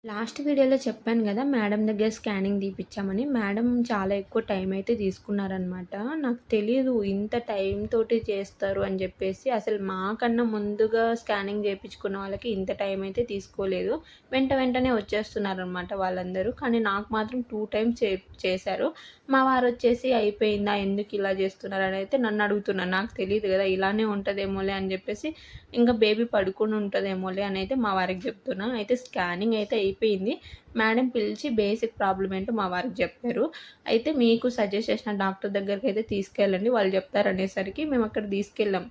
Last వీడియోలో చెప్పాను గదా! మేడం దగ్గర స్కానింగ్ తీపిచ్చామని. మేడం చాలా ఎక్కువ టైం అయితే తీసుకున్నారనమాట. నాకు తెలీదు ఇంత టైం తోటి చేస్తారు అని జెప్పేసి. అసలు మాకన్నా ముందుగా స్కానింగ్ జేపిచ్చుకున్న వాళ్ళకి ఇంత టైం అయితే తీసుకోలేదు. వెంటనే వచ్చేస్తున్నారనమాట వాళ్ళందరూ. కానీ నాకు మాత్రం 2 టైమ్స్ చేశారు. మా వారొచ్చేసి అయిపోయిందా? ఎందుకిలా జేస్తున్నారనైతే నన్నడుగుతున్నారు. నాకు తెలీదు గదా! ఇలానే ఉంటదేమోలే అని జెప్పేసి, ఇంక బేబీ పడుకొని ఉంటదేమోలే అనైతే మా వారికి జెప్తున్నా. అయితే స్కానింగ్ అయితే అయిపోయింది. మేడం పిలిచి బేసిక్ ప్రాబ్లమ్ ఏంటో మా వారికి జెప్పారు. అయితే మీకు సజెస్ట్ చేసిన డాక్టర్ దగ్గరికైతే తీసుకెళ్ళండి వాళ్ళు జెప్తారనేసరికి మేమక్కడ తీసుకెళ్ళాం.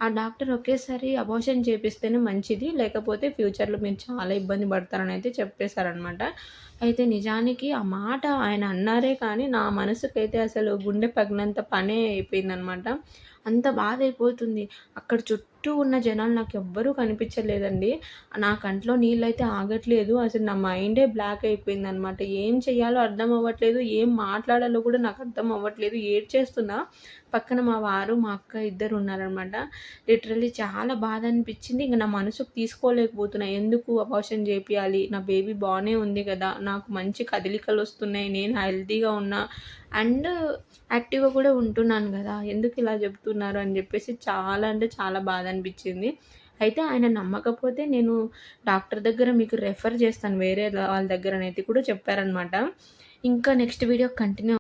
ఆ డాక్టర్ ఒకేసారి అబార్షన్ చేపిస్తేనే మంచిది. లేకపోతే ఫ్యూచర్‌లో మీరు చాలా ఇబ్బంది పడతారనైతే చెప్పేసారనమాట. అయితే నిజానికి ఆ మాట ఆయన అన్నారే కానీ నా మనసుకైతే అసలు గుండె పగిలినంత పనే అయిపోయిందనమాట. అంత బాధైపోతుంది. అక్కడ చుట్టూ ఉన్న జనాలు నాకెవ్వరూ కనిపించలేదండి. నా కంట్లో నీళ్ళైతే ఆగట్లేదు. అసలు నా మైండే బ్లాక్ అయిపోయిందనమాట. ఏం చేయాలో అర్థం అవ్వట్లేదు. ఏం మాట్లాడాలో కూడా నాకు అర్థం అవ్వట్లేదు. ఏడ్చేస్తున్నా. పక్కన మా వారు, మా అక్క ఇద్దరు ఉన్నారనమాట. లిటరల్లీ చాలా బాధ అనిపించింది. ఇంక నా మనసుకు తీసుకోలేకపోతున్నా. ఎందుకు అబార్షన్ చేపియాలి? నా బేబీ బానే ఉంది గదా! నాకు మంచి కదలికలొస్తున్నాయి. నేను హెల్తీగా ఉన్నా. అండ్ యాక్టివ్‌గా కూడా ఉంటున్నాను గదా! ఎందుకిలా చెప్తున్నారు అని జెప్పేసి చాలా అంటే చాలా బాధ అనిపించింది. అయితే ఆయన నమ్మకపోతే నేను డాక్టర్ దగ్గర మీకు రెఫర్ చేస్తాను వేరే వాళ్ళ దగ్గరనైతే కూడా చెప్పారనమాట. ఇంకా నెక్స్ట్ వీడియో కంటిన్యూ